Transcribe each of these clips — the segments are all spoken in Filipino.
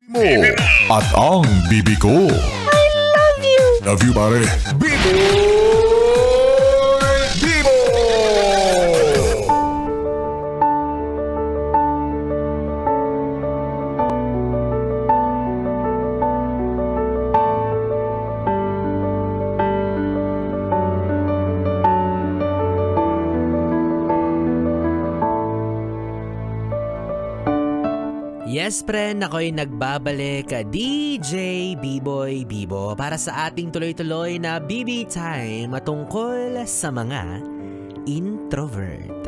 mo at ang bibi ko. I love you. Love you, pare. Bibo! Bibo! Yes, friend, ako'y nagbabalik, DJ B-Boy Bibo, para sa ating tuloy-tuloy na BB Time tungkol sa mga introvert.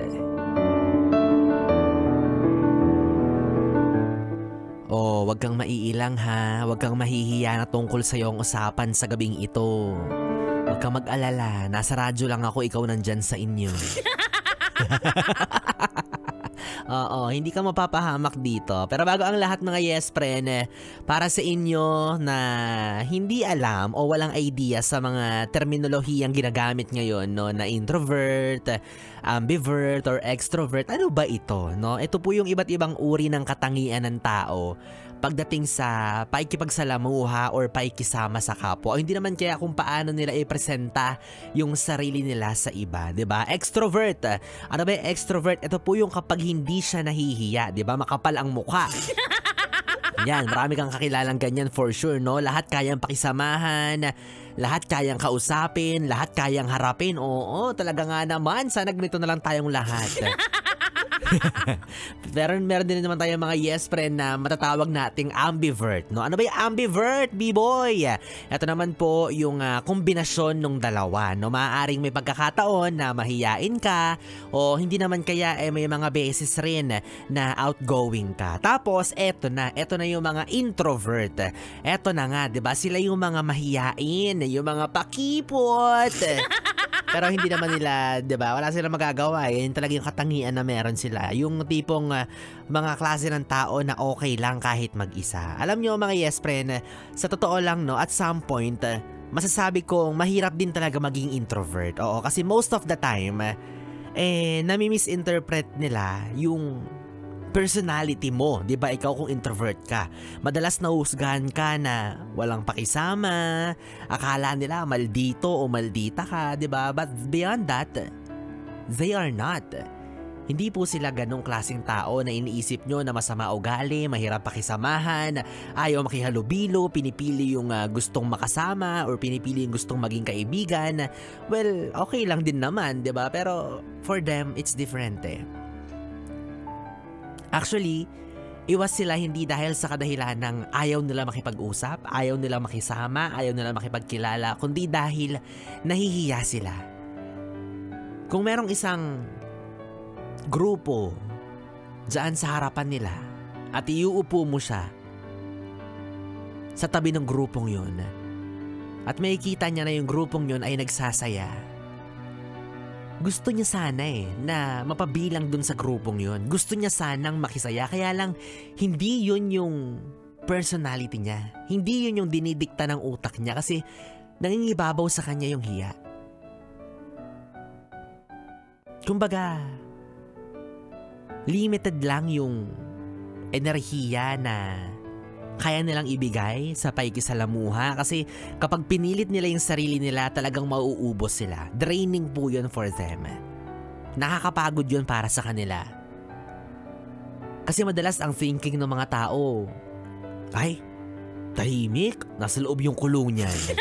Oh, wag kang maiilang ha, wag kang mahihiya na tungkol sa iyong usapan sa gabing ito. Wag kang mag-alala, nasa radyo lang ako, ikaw nandyan sa inyo. Oo, hindi ka mapapahamak dito. Pero bago ang lahat mga yes friend, para sa inyo na hindi alam o walang idea sa mga terminolohiyang ginagamit ngayon, no, na introvert, ambivert, or extrovert, ano ba ito? No? Ito po yung iba't ibang uri ng katangian ng tao pagdating sa paikipagsalamuha or paikisama sa kapwa. O hindi naman kaya kung paano nila ipresenta yung sarili nila sa iba, 'di ba? Extrovert. Ano ba yung extrovert? Ito po yung kapag hindi siya nahihiya, 'di ba? Makapal ang mukha. Yan, marami kang kakilalang ganyan for sure, no? Lahat kayang pakisamahan, lahat kayang kausapin, lahat kayang harapin. Oo, talaga nga naman. Sana ganito na lang tayong lahat. Pero meron din naman tayong mga yes friend na matatawag nating ambivert, no? Ano ba yung ambivert, B-boy? Ito naman po yung kombinasyon ng dalawa, no? Maaaring may pagkakataon na mahiyain ka o hindi naman kaya may mga beses rin na outgoing ka. Tapos eto na yung mga introvert. Eto na nga, 'di ba? Sila yung mga mahiyain, yung mga pakipot. Pero hindi naman nila, 'di ba? Wala silang magagawa. Yan talaga yung katangian na meron sila. Yung tipong mga klase ng tao na okay lang kahit mag-isa. Alam nyo mga yes friend, sa totoo lang, no, at some point, masasabi kong mahirap din talaga maging introvert. Oo, kasi most of the time, nami-misinterpret nila yung personality mo, 'di ba? Ikaw kung introvert ka, madalas nahusgahan ka na walang pakisama, akala nila maldito o maldita ka, 'di ba? But beyond that, they are not. Hindi po sila ganong klaseng tao na iniisip nyo na masama ugali, mahirap pakisamahan, ayaw makihalubilo, pinipili yung gustong makasama or pinipili yung gustong maging kaibigan. Well, okay lang din naman, 'di ba? Pero for them, it's different eh. Actually, iwas sila hindi dahil sa kadahilan ng ayaw nila makipag-usap, ayaw nila makisama, ayaw nila makipagkilala, kundi dahil nahihiya sila. Kung merong isang grupo dyan sa harapan nila at iuupo mo siya sa tabi ng grupong yun at makikita niya na yung grupong yun ay nagsasaya, gusto niya sana na mapabilang dun sa grupong yun. Gusto niya sanang makisaya. Kaya lang, hindi yun yung personality niya. Hindi yun yung dinidikta ng utak niya kasi nangingibabaw sa kanya yung hiya. Kumbaga, limited lang yung enerhiya na kaya nilang ibigay sa paikisalamuha kasi kapag pinilit nila yung sarili nila, talagang mauubos sila. Draining po yun for them. Nakakapagod yun para sa kanila. Kasi madalas ang thinking ng mga tao, ay, tahimik, nasa loob yung kulong niyan.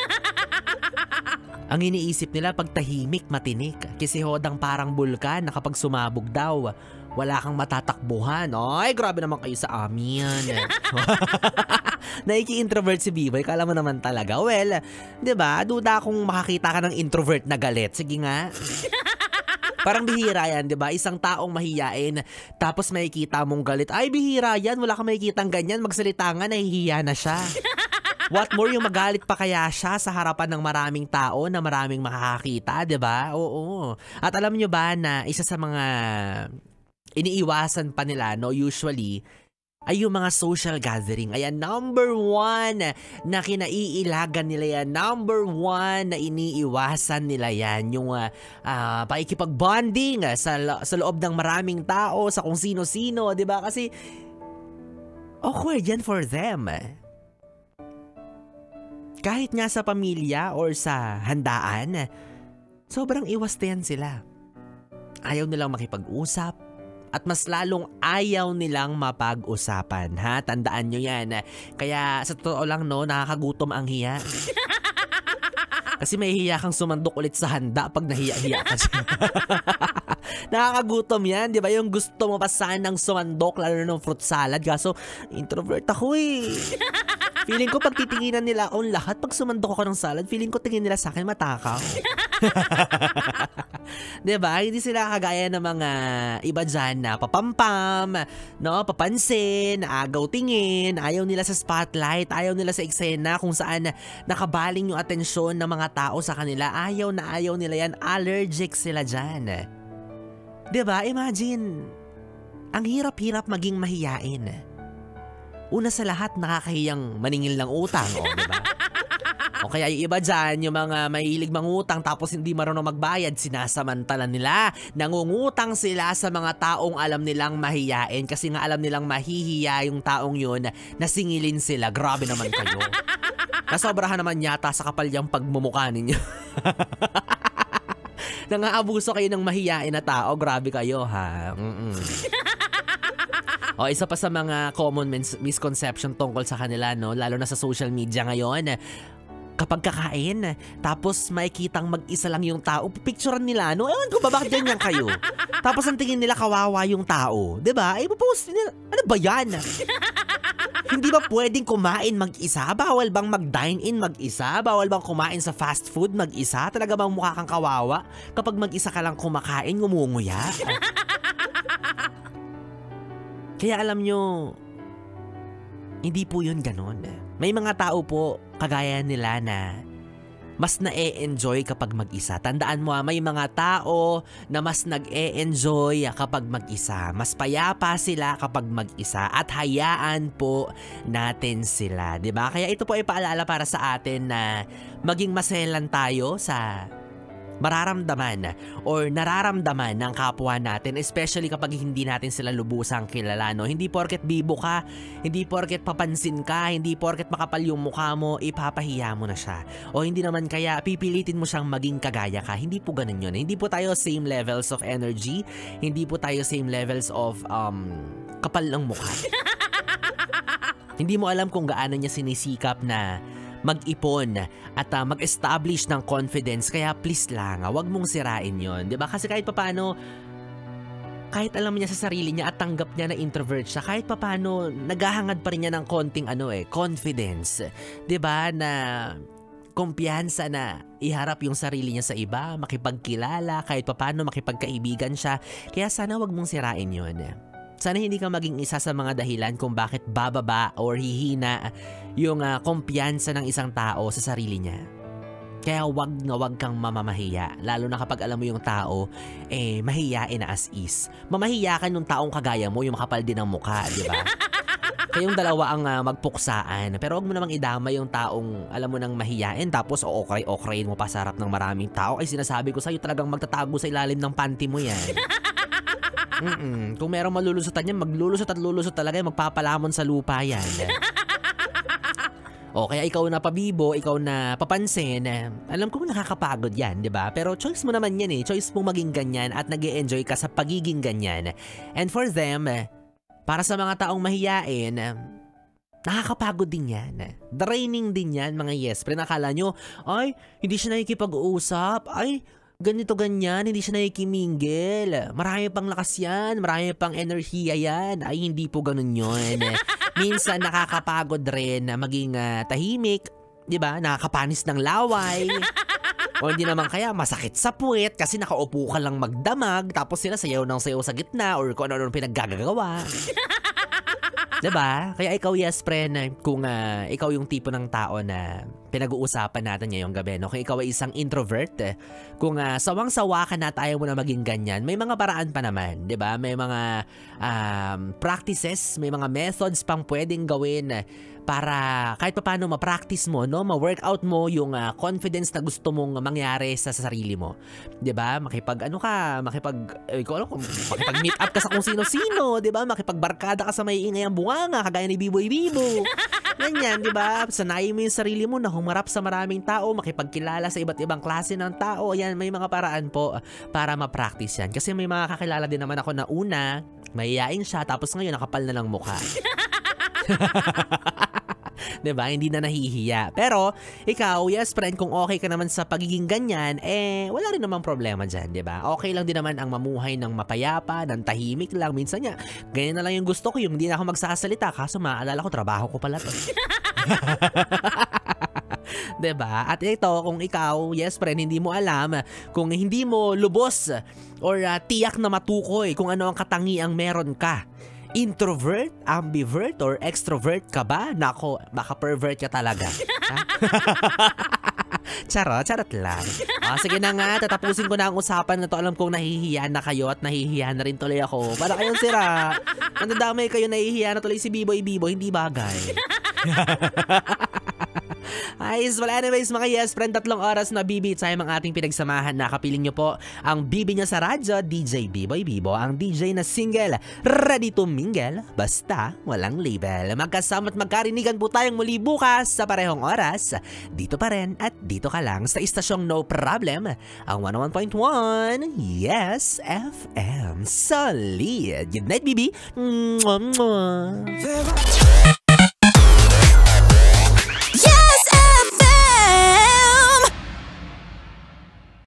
Ang iniisip nila pag tahimik, matinik. Kasi hodang parang bulkan na kapag sumabog daw, wala kang matatakbuhan. Ay, grabe naman kayo sa amin. Naiki-introvert si B-Boy, kala mo naman talaga. Well, 'di ba? Duda kung makakita ka ng introvert na galit. Sige nga. Parang bihira yan, 'di ba? Isang taong mahiyain, tapos makikita mong galit. Ay, bihira yan. Wala kang makikitang ganyan. Magsalita nga, nahihiya na siya. What more, yung magalit pa kaya siya sa harapan ng maraming tao na maraming makakakita, 'di ba? Oo. At alam nyo ba na isa sa mga iniiwasan pa nila, no, usually, ay yung mga social gathering. Ayan, number one na kinaiilagan nila yan. Number one na iniiwasan nila yan. Yung pakikipag-bonding sa loob ng maraming tao, sa kung sino-sino, 'di ba? Kasi awkward yan for them. Kahit nga sa pamilya or sa handaan, sobrang iwastayan sila. Ayaw nilang makipag-usap at mas lalong ayaw nilang mapag-usapan. Ha? Tandaan nyo yan. Kaya sa totoo lang no, nakakagutom ang hiya. Kasi may hiya kang sumandok ulit sa handa pag nahiya-hiya ka siya. Nakakagutom yan, di ba? Yung gusto mo pa sanang sumandok, lalo na ng fruit salad. Kaso, introvert ako eh. Feeling ko pag titinginan nila akong lahat, pag sumandok ako ng salad, feeling ko tingin nila sa akin matakaw. Diba? Hindi sila kagaya ng mga iba dyan na papampam, no? Papansin, agaw tingin, ayaw nila sa spotlight, ayaw nila sa eksena kung saan nakabaling yung atensyon ng mga tao sa kanila. Ayaw na ayaw nila yan, allergic sila dyan. Diba? Imagine, ang hirap-hirap maging mahiyain. Una sa lahat, nakakahiyang maningil ng utang, diba? O kaya yung iba dyan, yung mga mahilig mangutang tapos hindi marunong magbayad, sinasamantala nila. Nangungutang sila sa mga taong alam nilang mahiyain kasi nga alam nilang mahihiya yung taong yun na singilin sila. Grabe naman kayo. Nasobrahan naman yata sa kapal yung pagmumukha ninyo. Nangaabuso kayo ng mahiyain na tao. Grabe kayo ha. O, isa pa sa mga common misconception tungkol sa kanila, no? Lalo na sa social media ngayon. Kapag kakain, tapos makikitang mag-isa lang yung tao, picturean nila, no? Ewan ko ba, bakit ganyan kayo? Tapos ang tingin nila kawawa yung tao. Diba? Ipopost nila, ano ba yan? Hindi ba pwedeng kumain mag-isa? Bawal bang mag-dine-in mag-isa? Bawal bang kumain sa fast food mag-isa? Talaga bang mukha kang kawawa kapag mag-isa ka lang kumakain, ngumunguya? Kaya alam nyo, hindi po yun ganon. May mga tao po, kagaya nila na mas na-e-enjoy kapag mag-isa. Tandaan mo, may mga tao na mas nag-e-enjoy kapag mag-isa. Mas payapa sila kapag mag-isa at hayaan po natin sila. 'Di ba? Kaya ito po ay paalala para sa atin na maging maselan tayo sa mararamdaman or nararamdaman ng kapwa natin, especially kapag hindi natin sila lubusang kilala, no? Hindi porket bibo ka, hindi porket papansin ka, hindi porket makapal yung mukha mo, ipapahiya mo na siya. O hindi naman kaya pipilitin mo siyang maging kagaya ka. Hindi po ganun yun. Hindi po tayo same levels of energy, hindi po tayo same levels of kapal ng mukha. Hindi mo alam kung gaano niya sinisikap na mag-ipon at mag-establish ng confidence, kaya please lang, wag mong sirain yon, di ba? Kasi kahit papano, kahit alam niya sa sarili niya at tanggap niya na introvert siya, kahit papano, naghahangad pa rin niya ng konting confidence, di ba? Na kumpiyansa na iharap yung sarili niya sa iba, makipagkilala, kahit papano makipagkaibigan siya, kaya sana wag mong sirain yon. Sana hindi ka maging isa sa mga dahilan kung bakit bababa or hihina yung kumpiyansa ng isang tao sa sarili niya. Kaya wag kang mamamahiya, lalo na kapag alam mo yung tao, mahiyain na as is. Mamahiya ka nung taong kagaya mo, yung makapal din ang mukha, di ba? Kayong dalawa ang magpuksaan, pero wag mo namang idama yung taong alam mo nang mahiyain, tapos okray mo pa sa harap ng maraming tao. Ay sinasabi ko sa'yo, talagang magtatago sa ilalim ng panty mo yan. Kung merong malulusutan yan, maglulusot at lulusot talaga, magpapalamon sa lupa yan. O kaya ikaw na pabibo, ikaw na papansin, alam ko nakakapagod yan, di ba? Pero choice mo naman yan choice mo maging ganyan at nag-e-enjoy ka sa pagiging ganyan. And for them, para sa mga taong mahiyain, nakakapagod din yan. Draining din yan, mga yes. Pero nakala nyo, ay, hindi siya nakikipag-uusap, ay, ganito ganyan, hindi siya nakikimingle. Marami pang lakas yan, marami pang enerhiya yan. Ay, hindi po ganun yun. Minsan nakakapagod rin na maging tahimik, di ba? Nakakapanis ng laway. O hindi naman kaya masakit sa puwet kasi nakaupo ka lang magdamag tapos sila sayaw ng sayaw sa gitna or kung ano-ano pinaggagawa. Diba? Kaya ikaw, yes, friend, kung ikaw yung tipo ng tao na pinag-uusapan natin ngayong gabi, no? Kung ikaw ay isang introvert, kung sawang-sawa ka na at ayaw mo na maging ganyan, may mga paraan pa naman, diba? May mga practices, may mga methods pang pwedeng gawin para kahit paano ma-practice mo, no? Ma-workout mo yung confidence na gusto mong mangyari sa sarili mo. 'Di ba? Makipag-meet up ka sa kung sino-sino, 'di ba? Makipagbarkada ka sa maiingay ang bunganga kagaya ni Biboy Bibo. Ganyan, 'di ba? Sanayin mo yung sarili mo na humarap sa maraming tao, makipagkilala sa iba't ibang klase ng tao. Ayan, may mga paraan po para ma-practice yan. Kasi may mga kakilala din naman ako na una, mahihain siya, tapos ngayon nakapal na lang mukha. 'Di ba? Hindi na nahihiya. Pero ikaw, yes friend, kung okay ka naman sa pagiging ganyan, wala rin namang problema diyan, 'di ba? Okay lang din naman ang mamuhay ng mapayapa, ng tahimik lang. Minsan nga, ganyan na lang yung gusto ko, yung hindi na ako magsasalita, kaso maalala ko trabaho ko pala 'to. 'Di ba? At ito, kung ikaw, yes friend, hindi mo alam, kung hindi mo lubos or tiyak na matukoy kung ano ang katangiang meron ka. Introvert, ambivert, or extrovert ka ba? Nako, baka pervert ka talaga. Charot lang. Sige na nga, tatapusin ko na ang usapan na to. Alam kong nahihiya na kayo at nahihiya na rin tuloy ako. Para kayong sira. Nandadamay kayo, nahihiya na tuloy si Biboy Bibo, hindi bagay. Ayos, well anyways mga yes friend, 3 oras na BB time ang ating pinagsamahan. Nakapiling nyo po ang BB nyo sa radyo, DJ Biboy Bibo, ang DJ na single, ready to mingle, basta walang label. Magkasama at magkarinigan po tayong muli bukas sa parehong oras, dito pa rin at dito ka lang sa istasyong No Problem, ang 101.1 Yes FM. Solid! Good night BB! Mwah, mwah.